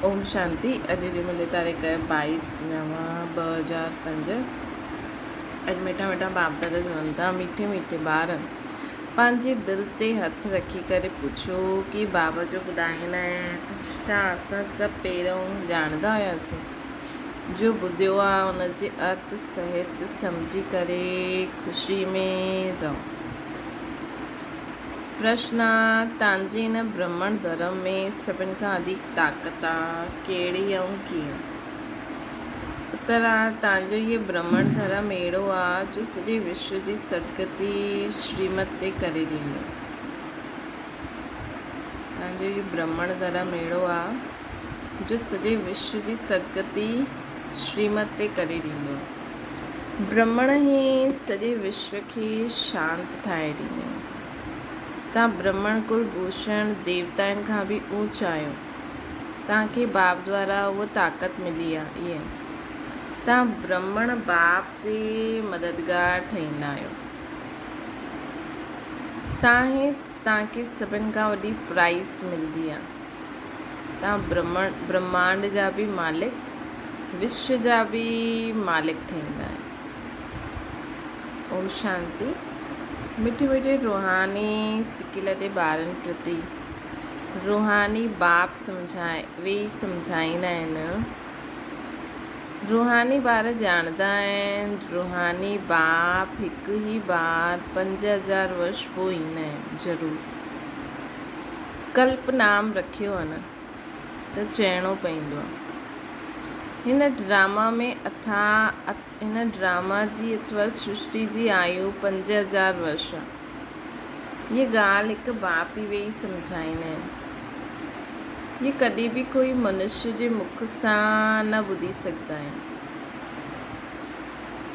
ओम शांति। अॼु जी मिले तारीख़ 22/9/2005। अॼु मिठा मिठा बाप दादा चवनि था, मीठे मीठे ॿार पंहिंजे दिलि ते हथु रखी करे पुछो कि बाबा जो ॿुधाईंदा आहिनि छा असां सभु पहिरियों ॼाणंदा हुआसीं। जो ॿुधियो आहे उनजे अर्थ सहित सम्झी करे ख़ुशी में रहो। प्रश्न आहे, तव्हांजे हिन ब्रह्मण धर्म में सभिनि खां वधीक ताक़त आहे कहिड़ी ऐं कीअं? उत्तर आहे, तव्हांजो इहे ब्रह्मण धर्म अहिड़ो आहे जो सॼे विश्व जी सदगति श्रीमत ते करे ॾींदो। तव्हांजो इहो ब्रह्मण धर्म अहिड़ो आहे जो सॼे विश्व जी सदगति श्रीमत ते करे ॾींदो। ब्रह्मण ई सॼे विश्व खे शांत ठाहे ॾींदो। तव्हां ब्रह्मण कुलभूषण देवताउनि खां बि ऊच आहियो। तव्हांखे बाप द्वारा उहा ताक़त मिली आहे। इहे तव्हां ब्रह्मण बाप जे मददगार ठहींदा आहियो। तव्हांखे सभिनि खां वॾी प्राइज़ मिलंदी आहे। तव्हां ब्रह्मांड जा बि मालिक, विश्व जा बि मालिक ठहींदा आहियो। ओम शांति। मिठे मिठे रूहानी सिकिल ते ॿारनि प्रति रूहानी बाप सम्झाईंदा आहिनि। रूहानी ॿार ॼाणंदा आहिनि रूहानी बाप हिकु ई बार 5000 वर्ष पोइ ईंदा आहिनि ज़रूरु। कल्प नाम रखियो आहे न त चइणो पवंदो आहे। हिन ड्रामा जी अथवा सृष्टि जी आयु 5000 वर्ष आहे। हीअ ॻाल्हि हिकु बाप ई वेही सम्झाईंदा आहिनि। हीअ कॾहिं बि कोई मनुष्य जे मुख सां न ॿुधी सघंदा आहिनि।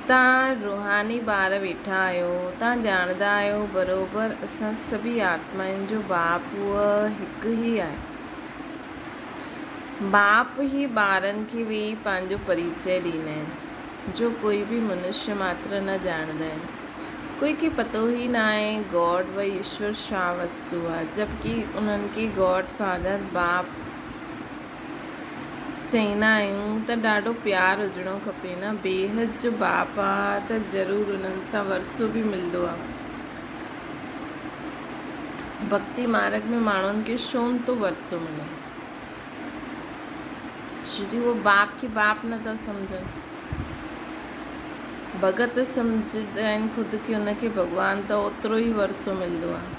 तव्हां रूहानी ॿार वेठा आहियो। तव्हां ॼाणंदा आहियो बराबरि असां सभी आत्माउनि जो बाप उहा हिकु ई आहे। बाप ही ॿारनि खे वेही पंहिंजो परिचय ॾींदा आहिनि जो कोई बि मनुष्य मात्र न ॼाणंदा आहिनि। कोई खे पतो ई न आहे गॉड व ईश्वर छा वस्तु आहे, जबकि उन्हनि खे गॉड फादर बाप चईंदा आहियूं त ॾाढो प्यारु हुजिणो खपे न। बेहद जो बाप आहे त ज़रूरु उन्हनि सां वरसो बि मिलंदो आहे। भक्ति मार्ग में माण्हुनि खे छो थो वरसो मिले? छोजी उहो बाप खे बाप नथा सम्झनि। भगत सम्झंदा आहिनि ख़ुदि खे उनखे भॻवानु त ओतिरो ई वरसो मिलंदो आहे।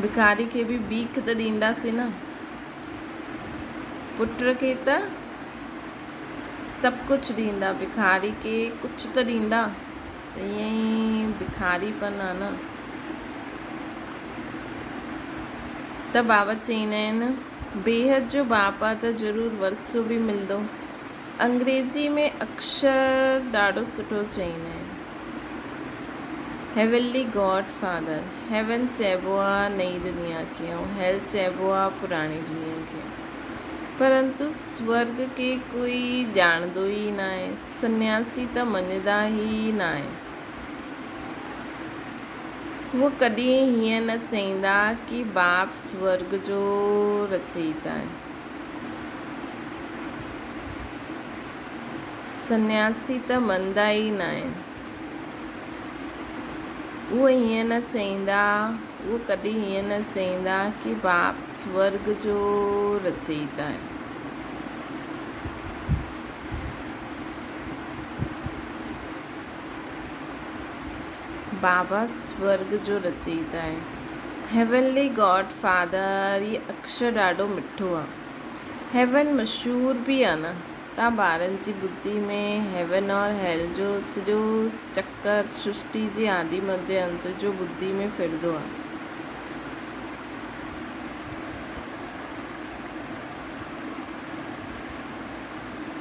भिखारी खे बि भीख त ॾींदासीं न। पुट खे त सभु कुझु ॾींदा, भिखारी खे कुझु त ॾींदा। त ईअं ई भिखारीपन आहे न। त बाबा चईंदा आहिनि बेहद जो बाप आहे त ज़रूरु वरसो बि मिलंदो। अंग्रेजी में अक्षर ॾाढो सुठो चईंदा आहिनि, हेवनली गॉड फादर। हेवन चइबो आहे नई दुनिया खे ऐं हेल चइबो आहे पुराणी दुनिया खे। परंतु स्वर्ग खे कोई ॼाणंदो ई न आहे। सन्यासी त मञंदा ई न आहे। उहो कॾहिं हीअं न चईंदा कि बाप स्वर्ग जो रचयिता आहे। सन्यासी त मञंदा ई न आहिनि। उहो कॾहिं हीअं न चईंदा कि बाप स्वर्ग जो रचयिता आहे। बाबा स्वर्ग जो रचयिता आहे। हेवनली गॉड फादर, ये अक्षर ॾाढो मिठो आहे। हेवन मशहूर बि आहे न। तव्हां ॿारनि जी बुद्धि में हेवन और हेल जो सॼो चक्कर सृष्टि जे आदि मध्य अंत जो बुद्धि में फिरंदो आहे।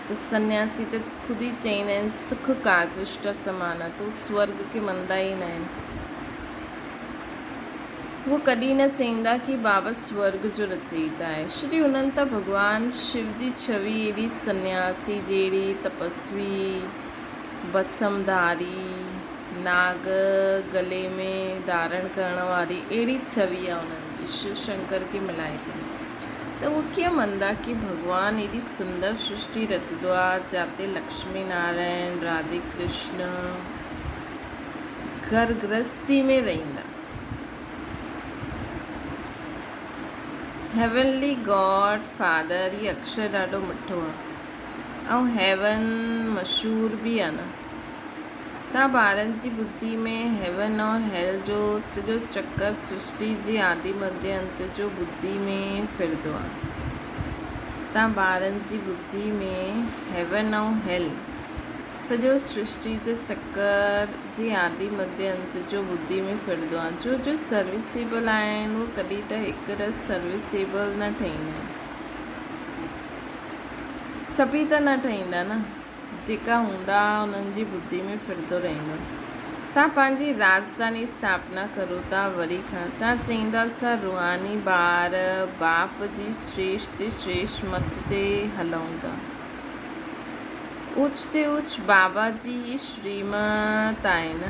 त सन्यासी त ख़ुदि ई चईंदा आहिनि सुख काकृष्ट समान आहे। तो स्वर्ग खे मञंदा ई न आहिनि। वो कॾहिं न चईंदा कि बाबा स्वर्ग जो रचयिता आहे। श्री उन्हनि त भॻवानु शिव जी छवि एॾी सन्यासी जहिड़ी तपस्वी भस्मधारी नाग गले में धारण करण वारी अहिड़ी छवि आहे उन्हनि जी शिव शंकर खे मिलाए करे। त उहो कीअं मञंदा कि भॻवानु एॾी सुंदर सृष्टि रचंदो आहे जिते लक्ष्मी नारायण राधे कृष्ण घर गृहस्थी में रहंदा। हेवनली गॉड फादर, ये अक्षर ॾाढो मिठो आहे ऐं हेवन मशहूर बि आहे न। तव्हां ॿारनि जी बुद्धि में हेवन और हेल जो सॼो चक्कर सृष्टि जी आदि मध्य अंत जो बुद्धि में फिरंदो आहे। तव्हां ॿारनि जी बुद्धि में हेवन ऐं हेल सॼो सृष्टि जे चक्कर जी आदि मध्य अंत जो बुद्धि में फिरंदो आहे। जो सर्विसेबल आहिनि उहे कॾहिं त हिकु रस सर्विसेबल न ठहींदा आहिनि। सभी त न ठहींदा न, जेका हूंदा उन्हनि जी बुद्धि में फिरंदो रहंदो। तव्हां पंहिंजी राजधानी स्थापना करो था वरी खां, तव्हां चईंदा असां रुहानी ॿार बाप जी श्रेष्ठ मत ते हलूं था। उच ते उच बाबा जी ही श्रीमत आहे न।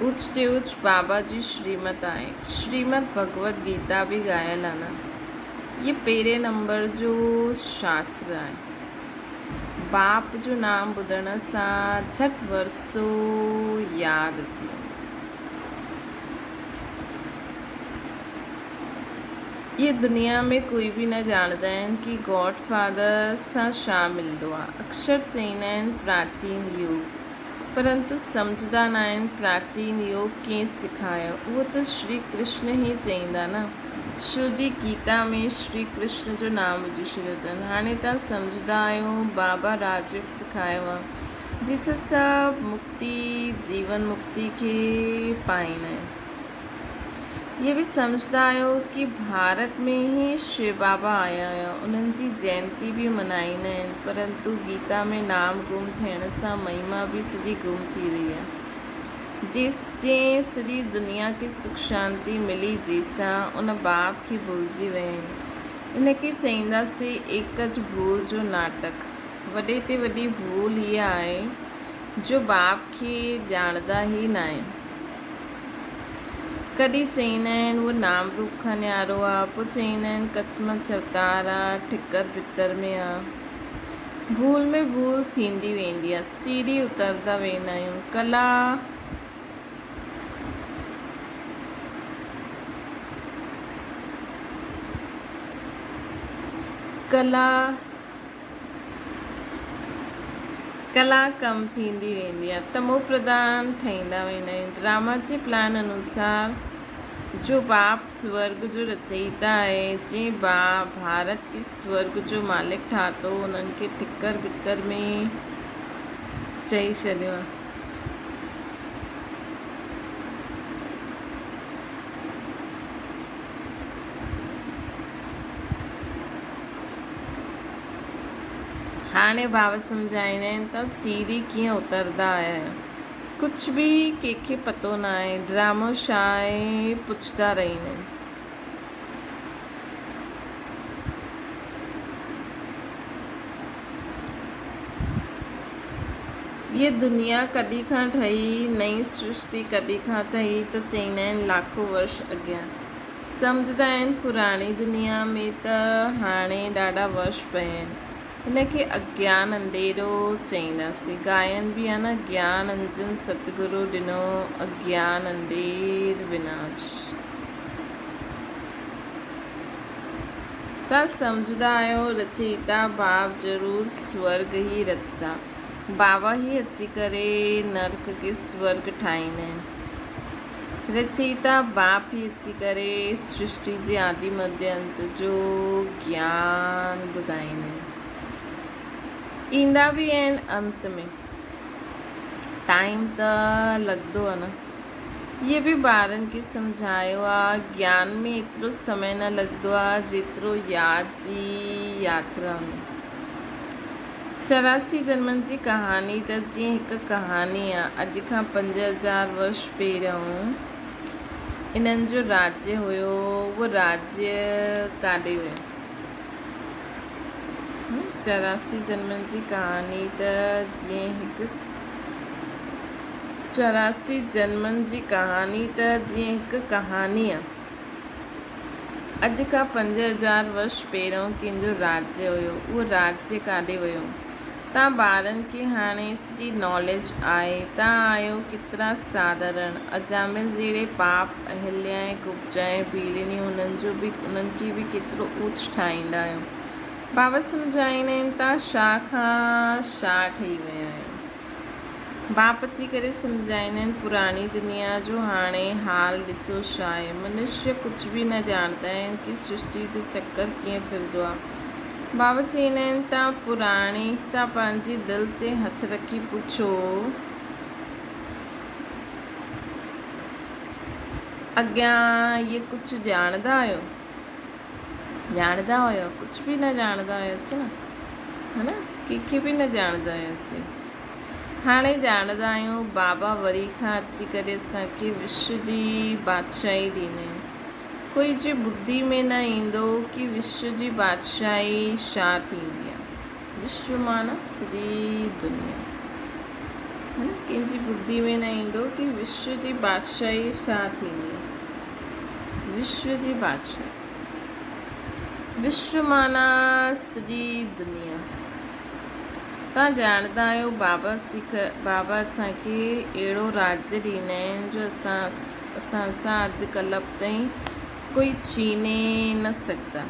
उच ते उच बाबा जी श्रीमत आहे। श्रीमद भगवत गीता बि ॻायल आहे न। ये पहिरें नंबर जो शास्त्र आहे। बाप जो नाम ॿुधण सां झटि वरसो यादि अची वेंदो। ये दुनिया में कोई भी न ॼाणंदा आहिनि कि गॉड फादर सां छा मिलंदो आहे। अक्सर चईंदा आहिनि प्राचीन योग, परंतु सम्झंदा न आहिनि प्राचीन योग कीअं सेखारियो। उहो त श्री कृष्ण ई चईंदा न। शिव जी गीता में श्री कृष्ण जो नाम विझी छॾियो अथनि। हाणे तव्हां सम्झंदा आहियो बाबा राजयोग सेखारियो आहे जंहिंसां सभु मुक्ति जीवन मुक्ति खे पाईंदा आहिनि। ये बि सम्झंदा आहियो कि भारत में ही शिव बाबा आया हुया, उन्हनि जी जयंती बि मल्हाईंदा आहिनि, परंतु गीता में नाम गुम थियण सां महिमा बि सॼी गुम थी वई आहे। जंहिं सॼी दुनिया खे सुख शांती मिली जंहिंसां उन बाप खे भुलिजी विया आहिनि। इनखे चईंदासीं एकज भूल जो नाटक। वॾे ते वॾी भूल इहा आहे जो बाप खे ॼाणंदा ई न आहिनि। कॾहिं चईंदा आहिनि उहो नाम रूप खां न्यारो आहे, पोइ चईंदा आहिनि कच्छ मां चवतार आहे, ठिकर भितर में आहे। भूल में भूल थींदी वेंदी आहे, सीढ़ी उतरंदा वेंदा आहियूं। कला कम थींदी वेंदी आहे, तमो प्रधान ठहींदा वेंदा आहिनि। ड्रामा जे प्लान अनुसार जो बाप स्वर्ग जो रचयिता आहे, जंहिं भारत के स्वर्ग जो मालिक ठातो, उन्हनि खे ठिकर भितर में चई छॾियो आहे। हाणे भाव सम्झाईंदा आहिनि त सीढ़ी कीअं उतरंदा आया आहियो। कुझु बि कंहिंखे पतो न आहे। ड्रामो छा आहे पुछंदा रहंदा आहिनि। ये दुनिया कॾहिं खां ठही, नई सृष्टि कॾहिं खां ठही, त चईंदा आहिनि लाखों वर्ष अॻियां। सम्झंदा आहिनि पुराणी दुनिया में त हाणे ॾाढा वर्ष पिया आहिनि। हिनखे अज्ञान अंधेरो चईंदासीं। गायन बि आहे न, ज्ञान अंजन सतगुरु ॾिनो, अज्ञान अंधेर विनाश। तव्हां सम्झंदा आहियो रचयिता बाप ज़रूरु स्वर्ग ई रचंदा। बाबा ही अची करे नर्क के स्वर्ग ठाहींदा आहिनि। रचयिता बाप ही अची करे सृष्टि जे आदि मध्य अंत जो ज्ञान ॿुधाईंदा आहिनि। ईंदा बि आहिनि अंत में, टाइम त लॻंदो आहे न। ये बि ॿारनि खे सम्झायो आहे ज्ञान में एतिरो समय न लॻंदो आहे जेतिरो यादि जी यात्रा में। 84 जन्मनि जी कहानी त जीअं हिकु कहानी आहे। अॼु खां 5000 वर्ष पहिरियों इन्हनि जो राज्य हुयो। उहो राज्य काॾे वियो? 84 जन्मनि जी कहानी त जीअं हिकु 84 जन्मनि जी कहानी त जीअं हिकु कहानी आहे। अॼु खां 5000 वर्ष पहिरियों कंहिंजो राज्य हुयो। उहो राज्य काॾे वियो? तव्हां ॿारनि खे हाणे सॼी नॉलेज आहे। तव्हां आहियो केतिरा साधारण। अजामिल जहिड़े पाप, अहिल्या ऐं कुब्जा ऐं भीलनियूं उन्हनि खे बि केतिरो ऊच ठाहींदा आहियो। बाबा सम्झाईंदा आहिनि तव्हां छा खां छा ठही विया आहियो। बाप अची करे सम्झाईंदा आहिनि पुराणी दुनिया जो हाणे हाल ॾिसो छा आहे। मनुष्य कुझु बि न ॼाणंदा आहिनि कि सृष्टि जो चक्कर कीअं फिरंदो आहे। बाबा चवंदा आहिनि तव्हां पंहिंजी दिलि ते हथु रखी पुछो अॻियां इहे कुझु ॼाणंदा आहियो? ॼाणंदा हुयो? कुझु बि न ॼाणंदा हुयसि न, है न, कंहिंखे बि न ॼाणंदा हुयसि। हाणे ॼाणंदा आहियूं। बाबा वरी खां अची करे असांखे विश्व जी बादशाही ॾींदा आहिनि। कोई जे ॿुधी में न ईंदो कि विश्व जी बादशाही छा थींदी आहे। विश्व माना सॼी दुनिया, है न। कंहिंजी ॿुधी में न ईंदो कि विश्व जी बादशाही छा थींदी आहे। विश्व जी बादशाही, विश्व माना सॼी दुनिया। तव्हां ॼाणंदा आहियो बाबा असांखे अहिड़ो राज्य ॾींदा आहिनि जो असां सां अधु कलाक ताईं कोई छीने न सघंदा।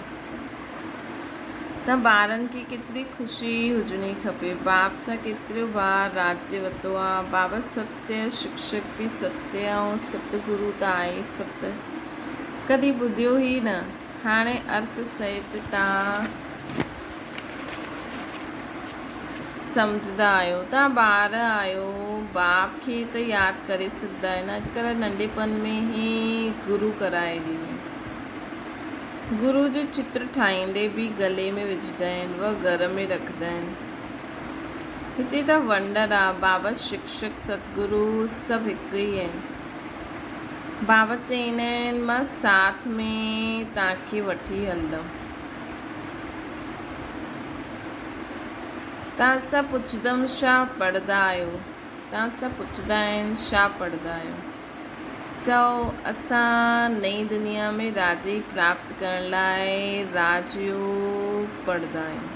त ॿारनि खे केतिरी ख़ुशी हुजणी खपे। बाप सां केतिरो बार राज्य वरितो आहे। बाबा सत्य, शिक्षक बि सत्य ऐं सतगुरु त आहे सत्य। कॾहिं ॿुधियो ई न। हाणे अर्थ सहित तव्हां सम्झंदा आहियो। तव्हां ॿार आहियो, बाप खे त यादि करे सघंदा आहिनि। अॼुकल्ह नंढेपन में ई गुरु कराए ॾींदा। गुरु जो चित्र ठाहींदे बि गले में विझंदा आहिनि, उहा घर में रखंदा आहिनि। हिते त वंडर आहे। बाबा, शिक्षक, सतगुरु सभु हिकु ई आहिनि। बाबा चवंदा आहिनि मां साथ में तव्हांखे वठी हलंदमि। तव्हां सां पुछंदमि छा पढ़ंदा आहियो। तव्हां सां पुछंदा आहिनि छा पढ़ंदा आहियो। चओ असां नई दुनिया में राजे प्राप्त करण लाइ राजयोग पढ़ंदा आहियूं।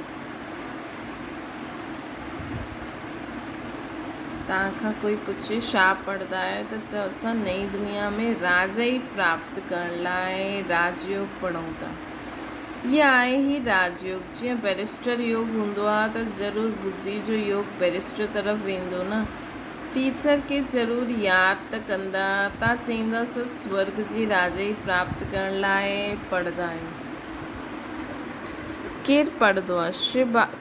तव्हां खां कोई पुछे छा पढ़ंदा आहियो त चओ असां नई दुनिया में राज ई प्राप्त करण लाइ राजयोग पढ़ूं था। इहा आहे ई राजयोग। जीअं बैरिस्टर योग हूंदो आहे त ज़रूरु बुद्धि जो योग बैरिस्टर तरफ़ वेंदो न। टीचर खे ज़रूरु यादि त कंदा। तव्हां चईंदा असां स्वर्ग जी राजाई प्राप्त करण लाइ पढ़ंदा आहियूं। केरु पढ़ंदो आहे?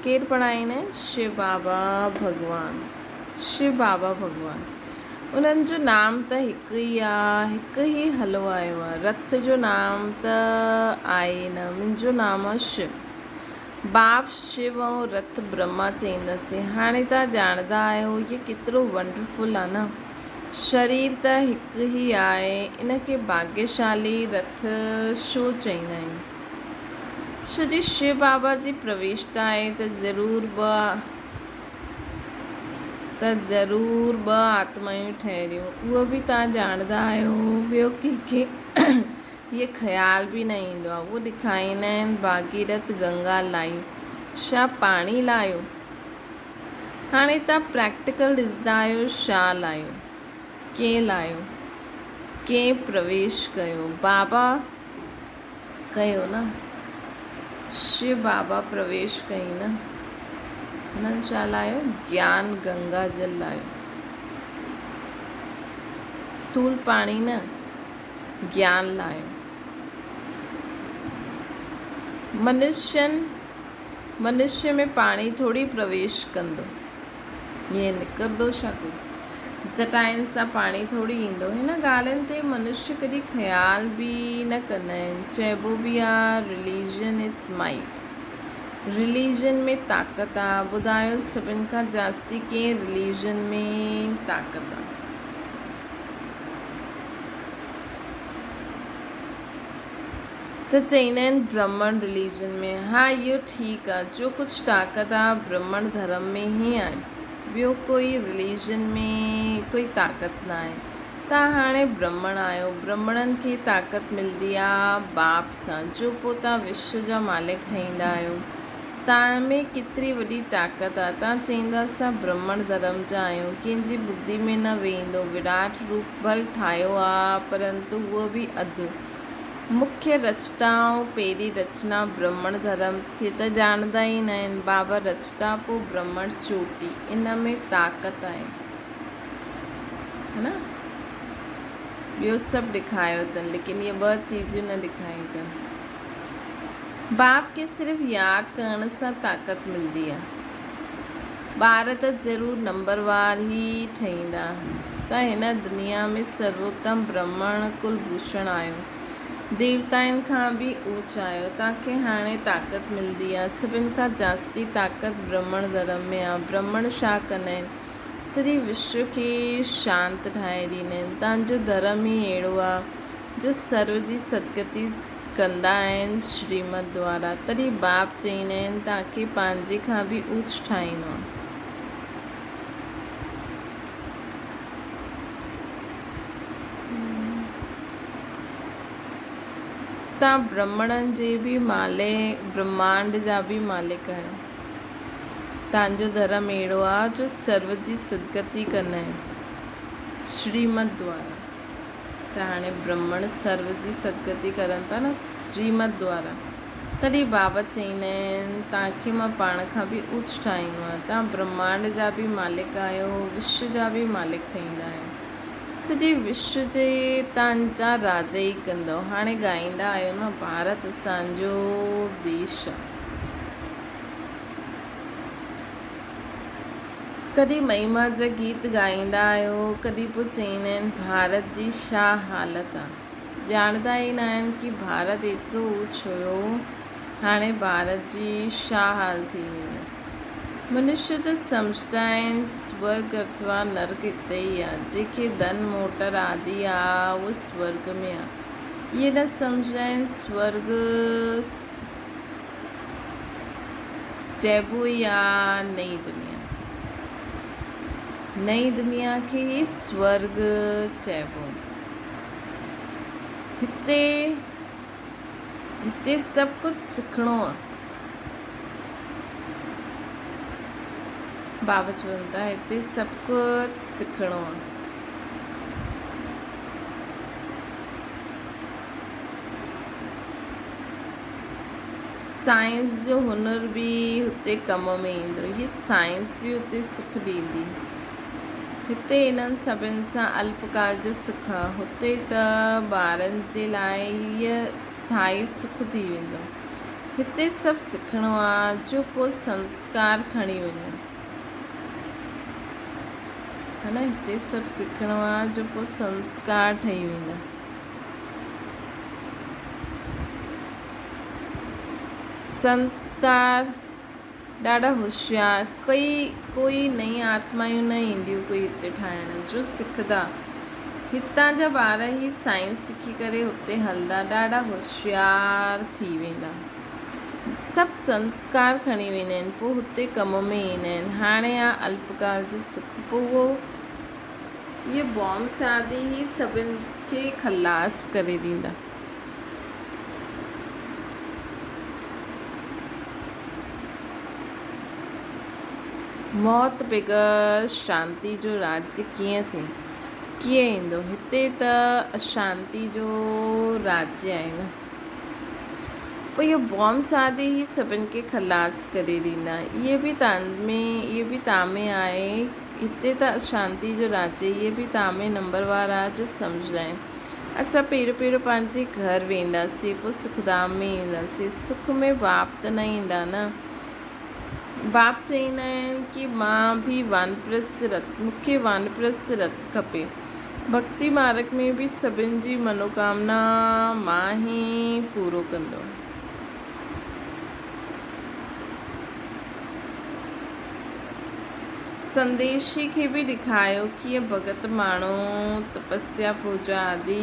केरु पढ़ाईंदा आहिनि? शिव बाबा भॻवानु। शिव बाबा भॻवानु, उन्हनि जो नाम त हिकु ई आहे। हिकु ई हलो आयो आहे। रथ जो नाम त आहे न। मुंहिंजो नाम आहे शिव। बाप शिव ऐं रथ ब्रह्मा चईंदासीं। हाणे तव्हां ॼाणंदा आहियो इहे केतिरो वंडरफुल आहे न। शरीर त हिकु ई आहे। इन खे भाग्यशाली रथ छो चईंदा आहियूं? छो जो शिव बाबा जी प्रवेशता आहे त ज़रूरु ॿ आत्मायूं ठहरियूं। उहो बि तव्हां ॼाणंदा आहियो। ॿियो कंहिंखे इहे ख़्याल बि न ईंदो आहे। उहो ॾेखारींदा आहिनि भागीरथ गंगा लाई। छा पाणी लायो? हाणे तव्हां प्रैक्टिकल ॾिसंदा आहियो छा लायो, कंहिं लायो, कंहिं प्रवेश कयो? बाबा कयो न। शिव बाबा प्रवेश कई न। हुननि छा लायो? ज्ञान गंगा जल लायो। स्थूल पाणी न, ज्ञान लायो। मनुष्य में पाणी थोरी प्रवेश कंदो। ईअं निकिरंदो छा कोई? जटाइनि सां पाणी थोरी ईंदो। हिन ॻाल्हियुनि ते मनुष्य कॾहिं ख़्याल बि न कंदा आहिनि। चइबो बि आहे रिलीजन इज़ माइट। रिलीजन में ताक़त आहे। ॿुधायो सभिनि खां जास्ती कंहिं रिलीजन में ताक़त आहे? त चईंदा आहिनि ब्राह्मण रिलीजन में। हा इहो ठीकु आहे, जो कुझु ताक़त आहे ब्राह्मण धर्म में ई आहे, ॿियो कोई रिलीजन में कोई ताक़त न आहे। तव्हां हाणे ब्राह्मण आहियो, ब्राह्मणनि खे ताक़त मिलंदी आहे बाप सां, जो पोइ तव्हां विश्व जा मालिक ठहींदा आहियो। तव्हां में केतिरी वॾी ताक़त आहे। तव्हां चईंदा असां ब्राह्मण धर्म जा आहियूं, कंहिंजी बुद्धि में न वेंदो। विराट रूप भल ठाहियो आहे, परंतु उहो बि अधु। मुख्य रचता ऐं पहिरीं रचना ब्राह्मण धर्म खे त ॼाणंदा ई न आहिनि। बाबा रचता पोइ ब्राह्मण चोटी, इन में ताक़त आहे, है न। ॿियो सभु ॾेखारियो अथनि, लेकिन इहे 2 चीजूं न ॾेखारियूं अथनि। बाप खे सिर्फ़ु यादि करण सां ताक़त मिलंदी आहे। ॿार त ज़रूरु नंबरवार ई ठहींदा। त हिन दुनिया में सर्वोत्तम ब्राह्मण कुलभूषण आहियो, देवताउनि खां बि ऊच आहियो। तव्हांखे हाणे ताक़त मिलंदी आहे। सभिनि खां जास्ती ताक़त ब्राह्मण धर्म में आहे। ब्राह्मण छा कंदा आहिनि, सॼे विश्व खे शांति ठाहे ॾींदा आहिनि। तव्हांजो धर्म ई अहिड़ो आहे जो सर्व जी सदगति कंदा आहिनि श्रीमत द्वारा। तॾहिं बाप चईंदा आहिनि तव्हांखे पंहिंजे खां बि ऊच ठाहींदो आहे। तव्हां ब्राह्मणनि जे बि मालिक, ब्रह्मांड जा बि मालिक आहियो। तव्हांजो धर्म अहिड़ो आहे जो सर्व जी सदगति कंदा आहिनि श्रीमत द्वारा। त हाणे ब्राह्मण सर्व जी सदगति करनि था न श्रीमत द्वारा। तॾहिं बाबा चईंदा आहिनि तव्हांखे मां पाण खां बि ऊच ठाहींदो आहियां। तव्हां ब्रह्मांड जा बि मालिक आहियो, विश्व जा बि मालिक ठहींदा आहियो। सॼे विश्व जे तव्हां राजा ई कंदव। हाणे ॻाईंदा आहियो न, भारत असांजो देश आहे। कॾहिं महिमा जा गीत ॻाईंदा आहियो, कॾहिं पोइ चईंदा आहिनि भारत जी छा हालति आहे। ॼाणंदा ई न आहिनि कि भारत एतिरो ऊच हुयो, हाणे भारत जी छा हाल थी वई आहे। मनुष्य त सम्झंदा आहिनि स्वर्ग अथवा नर्क हिते ई आहे। जंहिंखे धन मोटर आदि आहे उहो स्वर्ग में आहे। इहे न सम्झंदा आहिनि स्वर्ग चइबो ई आहे नई दुनिया। नई दुनिया खे ई स्वर्ग चइबो। हिते सभु कुझु सिखणो आहे। बाबा चवनि था हिते सभु कुझु सिखणो आहे। साइंस जो हुनर बि हुते कम में ईंदो। हीअ साइंस बि हुते सुख ॾींदी। हिते इन्हनि सभिनि सां अल्पकाल जो सुख आहे, हुते त ॿारनि जे लाइ हीअ स्थाई सुख थी वेंदो। हिते सभु सिखणो आहे जो पोइ संस्कार खणी वञनि, है न। हिते सभु सिखणो आहे जो पोइ संस्कार ठही वेंदा। संस्कार ॾाढा होशियार, कोई नई आत्मायूं न ईंदियूं कोई हिते ठाहिण जो सिखंदा। हितां जा ॿार ई साइंस सिखी करे हुते हलंदा, ॾाढा होशियार थी वेंदा। सभु संस्कार खणी वेंदा आहिनि, पोइ हुते कम में ईंदा आहिनि। हाणे आहे अल्पकाल जो सुख, पोइ उहो इहे बॉम्ब शादी ई सभिनि खे खलास करे ॾींदा। मौत बग़ैर शांति जो राज्य कीअं ईंदो। हिते त अशांति जो राज्य आहे न। पोइ इहो बॉम्ब शादी ई सभिनि खे खलास करे ॾींदा। इहे बि तव्हां में आहे। हिते त अशांति जो राज्य, इहे बि तव्हां में नंबरवार आहे जो सम्झंदा आहिनि। असां पहिरियों पंहिंजे घर वेंदासीं, पोइ सुखधाम में ईंदासीं। सुख में बाप त न ईंदा न। बाप चईंदा आहिनि कि मां बि वानप्रस्थ रथ, मूंखे वानप्रस्थ रथ खपे। भक्ति मार्ग में बि सभिनि जी मनोकामना मां ई पूरो कंदो। संदेशी खे बि ॾेखारियो कीअं भगत माण्हू तपस्या पूजा आदि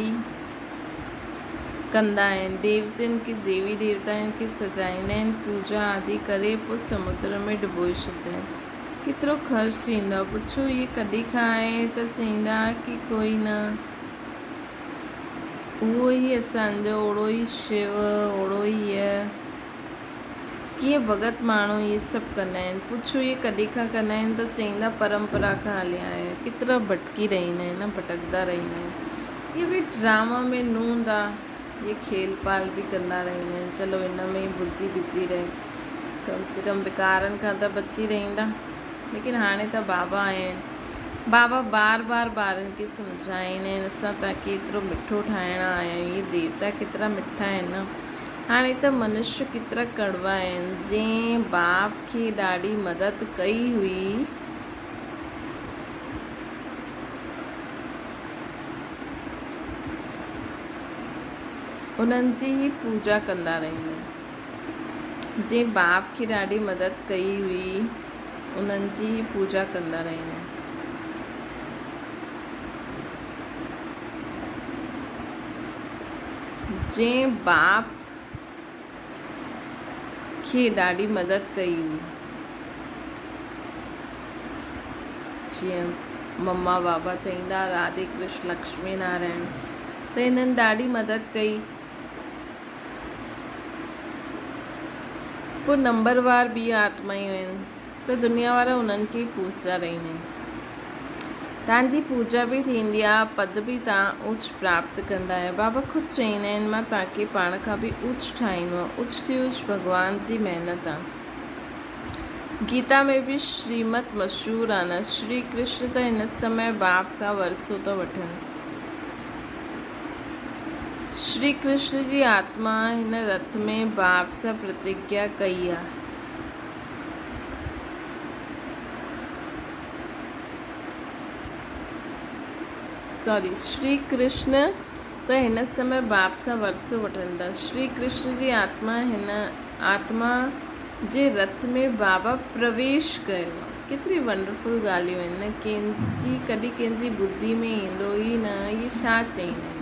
कंदा आहिनि। देवतनि खे देवी देवताउनि खे सजाईंदा आहिनि, पूजा आदि करे पोइ समुद्र में डुबोए छॾींदा आहिनि। केतिरो ख़र्चु थींदो आहे, पुछो इहे कॾहिं खां आहे त चईंदा की कोई न, उहो ई असांजो, ओड़ो ई शिव, ओड़ो ई कीअं भॻत माण्हू इहे सभु कंदा आहिनि। पुछो इहे कॾहिं खां कंदा आहिनि त चईंदा परंपरा खां हलिया आहे। केतिरा भटकी रहंदा आहिनि, भटकदा रहंदा आहिनि। इहे बि ड्रामा में नूंदा, ये खेल पाल भी कंदा रहंदा आहिनि। चलो इन में ई बुद्धि बिज़ी रहे, कम से कम विकारनि खां त बची रहंदा। लेकिन हाणे त बाबा आहिनि, बाबा बार बार ॿारनि खे सम्झाईंदा आहिनि, असां तव्हांखे एतिरो मिठो ठाहिणु आया आहियूं। इहे देवता केतिरा मिठा आहिनि न। हाणे त मनुष्य केतिरा कड़वा आहिनि। जंहिं बाप खे ॾाढी मदद कई हुई, उन्हनि जी ई पूजा कंदा रहंदा आहिनि। जंहिं बाप खे ॾाढी मदद कई हुई, उन्हनि जी ई पूजा कंदा रहंदा आहिनि। जंहिं बाप खे ॾाढी मदद कई हुई, जीअं मम्मा बाबा थींदा राधे कृष्ण लक्ष्मी नारायण, त हिननि ॾाढी मदद कई। पोइ नंबरवार ॿी आत्मायूं आहिनि, त दुनिया वारा उन्हनि खे पूॼदा रहंदा आहिनि। तव्हांजी पूजा बि थींदी आहे, पद बि तव्हां उच्च प्राप्त कंदा आहियो। बाबा ख़ुदि चईंदा आहिनि, मां तव्हांखे पाण खां बि उच्च ठाहींदो आहियां। उच्च थी उच्च भॻवान जी महिनत आहे। गीता में बि श्रीमत मशहूरु आहे न। श्री कृष्ण त हिन समय बाप खां वरसो था वठनि। श्री कृष्ण जी आत्मा हिन रथ में बाप सां प्रतिज्ञा कई आहे। श्री कृष्ण त हिन समय बाप सां वरसो वठंदा। श्री कृष्ण जी आत्मा जे रथ में बाबा प्रवेश कयो आहे। केतिरी वंडरफुल ॻाल्हियूं आहिनि न। कंहिंजी कॾहिं कंहिंजी बुद्धि में ईंदो ई न, इहे छा चईंदा आहिनि।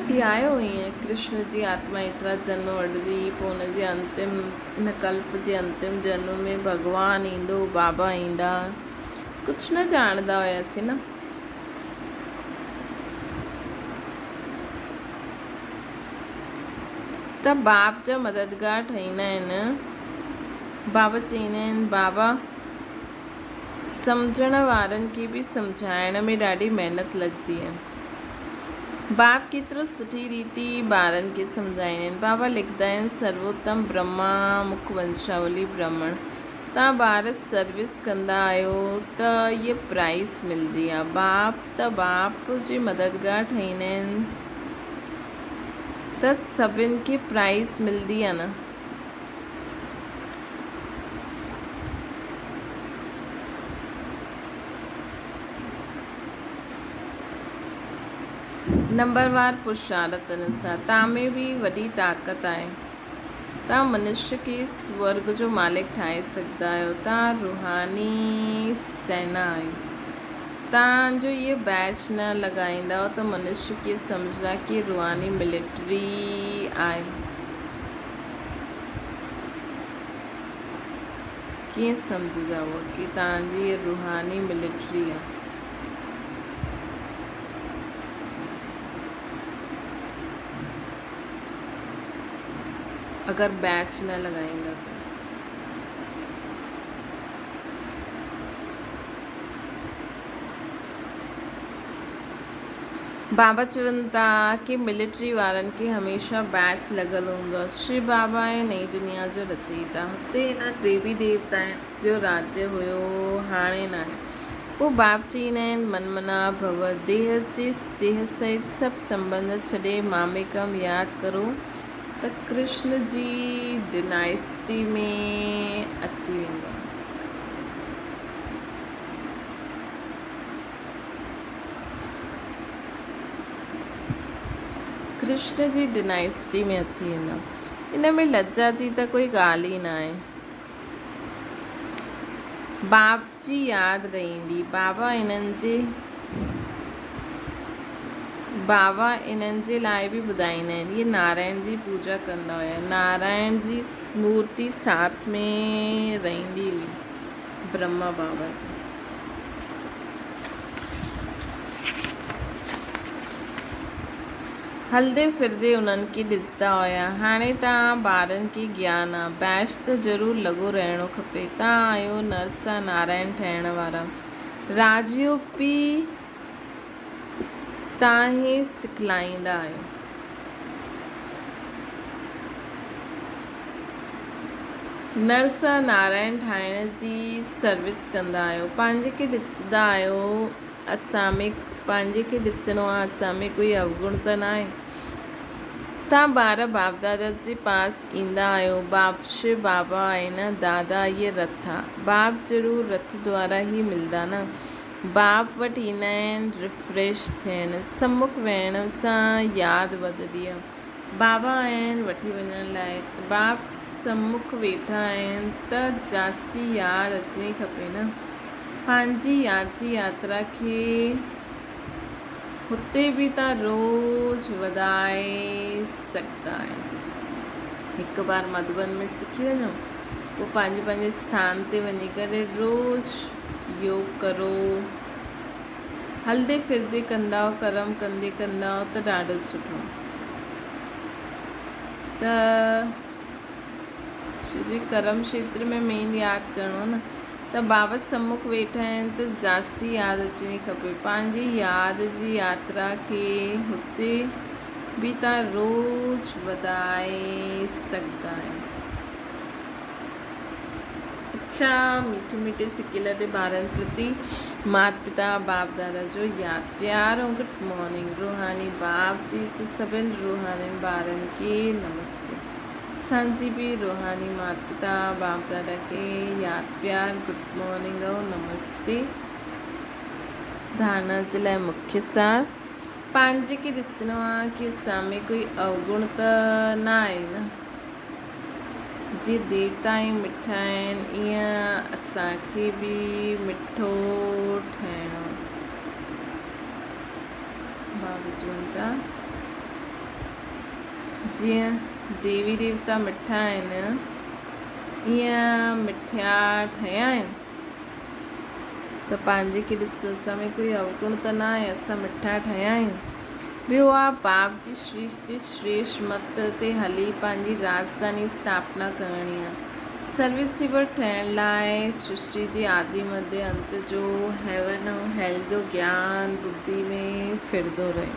कॾहिं आयो ईअं कृष्ण जी आत्मा एतिरा जन्म वठंदी, पोइ हुनजे अंतिम, हिन कल्प जे अंतिम जन्म में भॻवानु ईंदो, बाबा ईंदा, कुझु न ॼाणंदा हुयासीं न। त बाप जा मददगार ठहींदा आहिनि। बाबा चईंदा आहिनि, बाबा सम्झण वारनि खे बि सम्झाइण में ॾाढी महिनत लॻंदी आहे। बाप केतिरो सुठी रीति ॿारनि खे सम्झाईंदा आहिनि। बाबा लिखंदा आहिनि, सर्वोत्तम ब्रह्मा मुख वंशावली ब्राह्मण। तव्हां ॿार सर्विस कंदा आहियो त इहे प्राइज़ मिलंदी आहे। बाप जे मददगार ठहींदा आहिनि त सभिनि खे प्राइज़ मिलंदी आहे न। नंबरवार पुरुषार्थ अनुसार तव्हां में बि वॾी ताक़त आहे। तव्हां मनुष्य खे स्वर्ग जो मालिक ठाहे सघंदा आहियो। तव्हां रूहानी सेना आहियो। तव्हांजो इहे बैच न लॻाईंदव त मनुष्य खे सम्झंदा कि रूहानी मिलिट्री आहे। कीअं सम्झंदा उहो कि तव्हांजी इहा रूहानी मिलिट्री आहे। अगर बैच न लॻाईंदा त बाबा चवनि था कि मिलिट्री वारनि खे हमेशह बैच लॻल हूंदो आहे। शिव बाबा ऐं नई दुनिया जो रचयिता, हुते हिन देवी देवताउनि जो राज्य हुयो, हाणे न आहे। पोइ बाप चईंदा आहिनि, मनमना भव, देह जे देह सहित सभु संबंध छॾे मामेकम यादि करो त कृष्ण जी डिनाइस्टी में अची वेंदो। कृष्ण जी डिनाइस्टी में अची वेंदा। इन में लज्जा जी त कोई ॻाल्हि ई न आहे। बाप जी यादि रहंदी। बाबा इन्हनि जे बाबा इन्हनि जे लाइ बि ॿुधाईंदा आहिनि। इहे नारायण जी पूजा कंदा हुया। नारायण जी मूर्ति साथ में रहंदी हुई ब्रह्मा बाबा जी। हलंदे फिरदे उन्हनि खे ॾिसंदा हुया। हाणे तव्हां ॿारनि खे ज्ञान आहे, बैच त ज़रूरु लॻो रहणो खपे। तव्हां आहियो नरसा नारायण ठहिण वारा। राजयोग बि तव्हां ई सिखलाईंदा आहियो। नरसा नारायण ठाहिण जी सर्विस कंदा आहियो। पंहिंजे खे ॾिसंदा आहियो असां में, पंहिंजे खे ॾिसणो आहे असां में कोई अवगुण त न आहे। तव्हां ॿार बाप दादा जे पास ईंदा आहियो। बाप शिव बाबा आहे न, दादा इहे रथ आहे। बाप ज़रूरु रथ द्वारा ई मिलंदा न। बाप वटि ईंदा आहिनि रिफ्रेश थियनि। सम्मुख वेहण सां यादि वधंदी आहे। बाबा आहिनि वठी वञण लाइ। बाप सम्मुख वेठा आहिनि त जास्ती यादि अचणी खपे न। पंहिंजी यादि जी यात्रा खे हुते बि तव्हां रोज़ वधाए सघंदा आहियो। हिकु बार मधुबन में सिखी वञो, पोइ पंहिंजे पंहिंजे स्थान ते वञी करे रोज़ योग करो। हलंदे फिरदे कंदा, कर्म कंदे कंदा त ॾाढो सुठो। त कर्म क्षेत्र में मेन यादि करिणो न। त बाबा सम्मुख वेठा आहिनि त जास्ती यादि अचणी खपे। पंहिंजी यादि जी यात्रा खे हुते बि तव्हां रोज़ वधाए सघंदा आहियो। अच्छा, मीठे मीठे सिके लॾे ॿारनि प्रति माता पिता बाप दादा जो यादि प्यार ऐं गुड मॉर्निंग। रूहानी बाप जी सभिनि रूहानी ॿारनि खे नमस्ते। असांजी बि रूहानी माता पिता बाप दादा खे यादि प्यार गुड मॉर्निंग ऐं नमस्ते। धारणा जे लाइ मुख्य सार, पंहिंजे खे ॾिसणो आहे कि असां में कोई अवगुण त न आहे न। जीअं देवता ई मिठा आहिनि, ईअं असांखे बि मिठो ठहिणो। बाबा चवनि था जीअं देवी देवता मिठा आहिनि, ईअं मिठा ठहिया आहिनि। त पंहिंजे खे ॾिसो, असां में कोई अवगुण त न आहे, असां मिठा ठहिया आहियूं। ॿियो आहे बाप जी श्रेष्ठ मत ते हली पंहिंजी राजधानी स्थापना करणी आहे। सर्विसेबल ठहिण लाइ सृष्टि जी आदि मध्य अंत जो हेवन ऐं हेल जो ज्ञान बुद्धि में फिरंदो रहे।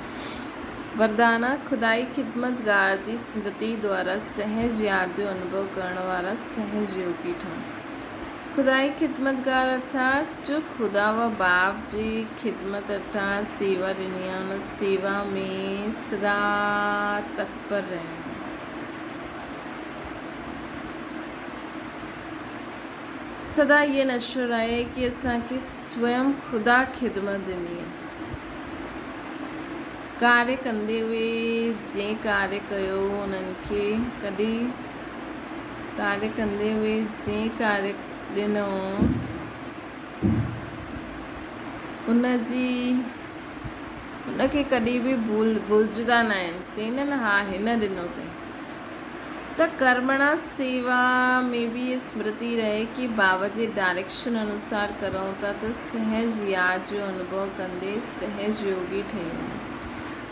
वरदाना खुदाई खिदमतगार जी स्मृति द्वारा सहज यादि जो अनुभव करण वारा सहज योगी ठहनि। खुदाई खिदमतगार अर्थात जो खुदा व बाप जी खिदमत अर्थात सेवा ॾिनी आहे, उन सेवा में सदा तत्पर रहणु। सदा ये नशो रहे कि असांखे स्वयं खुदा खिदमत ॾिनी आहे। कार्य कंदे हुए जंहिं कार्य कयो उन्हनि खे कॾहिं, कार्य कंदे हुए जंहिं कार्य ॾिनो उनखे कॾहिं बि भुलिजंदा न आहिनि। चईंदा न हा हिन ॾिनो अथई। त कर्मणा सेवा में भी ये स्मृति रहे कि बाबा जे डायरेक्शन अनुसार करूं था त सहज यादि जो अनुभव कंदे सहज योगी ठही वञो।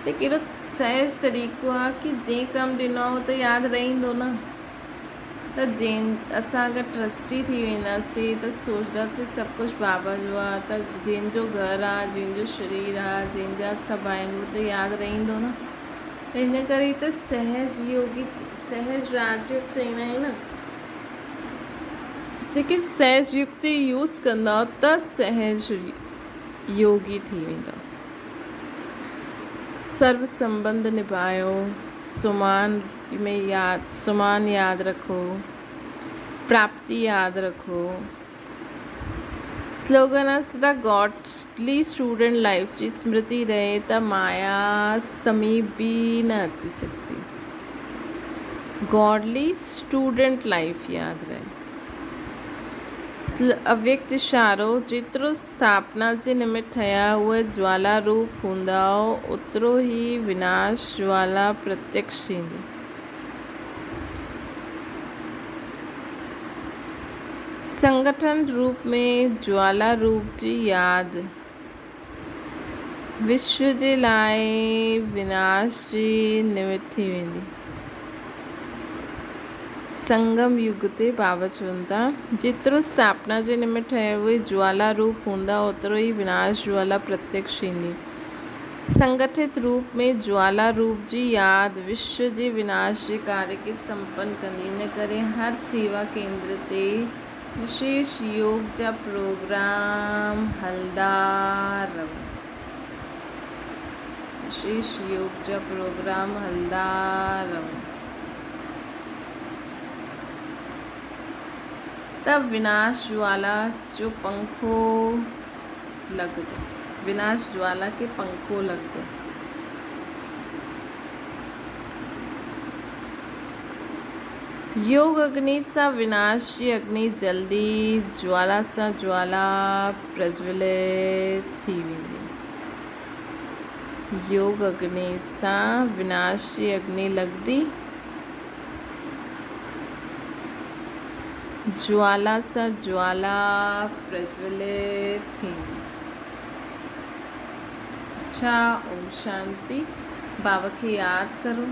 त कहिड़ो सहज तरीक़ो आहे कि जंहिं कमु ॾिनो आहे त यादि रहंदो न। त असां अगरि ट्रस्टी थी वेंदासीं त सोचंदासीं सभु कुझु बाबा जो आहे, त जंहिंजो घरु आहे, जंहिंजो शरीर आहे, जंहिंजा सभु आहिनि, उहो त यादि रहंदो न। त हिन करे त सहज योगी, सहज राजयोग चईंदा आहियूं न। जेके सहज युक्ति यूज़ कंदा त सहज योगी थी वेंदा। सर्व संबंध निभायो, सुमान यादि रखो, प्राप्ति यादि रखो। स्लोगन आहे सदा गॉडली स्टूडेंट लाइफ जी स्मृति रहे त माया समीप भी न अची सकती। गॉडली स्टूडेंट लाइफ यादि रहे। अव्यक्त इशारो जेतिरो स्थापना जे निमित्त ठहिया उहे ज्वाला रूप हूंदा ओतिरो ई विनाश ज्वाला प्रत्यक्ष थींदी। संगठन रूप में ज्वाला रूप जी यादि विश्व जे लाइ विनाश जी निमित्त थी वेंदी। संगम युग ते बाबा चवनि था जेतिरो स्थापना जे निमित्त ठहिया उहे ज्वाला रूप हूंदा ओतिरो ई विनाश ज्वाला प्रत्यक्ष थींदी। संगठित रूप में ज्वाला रूप जी यादि विश्व जे विनाश जे कार्य खे संपन्न कंदी। इन करे हर सेवा केंद्र ते विशेष योग जा प्रोग्राम हलंदा रहनि। विशेष योग जा प्रोग्राम हलंदा रहनि तब विनाश ज्वाला जो पंखो लॻंदो। विनाश ज्वाला के पंखो लॻंदो। योग अग्नि सां विनाश जी अग्नि जल्दी ज्वाला सां ज्वाला प्रज्वलित थी वेंदी। योग अग्नि सां विनाश जी अग्नि लॻंदी ज्वाला सां ज्वाला प्रज्वलित थींदी। अच्छा, ओम शांति। बाबा खे यादि करो।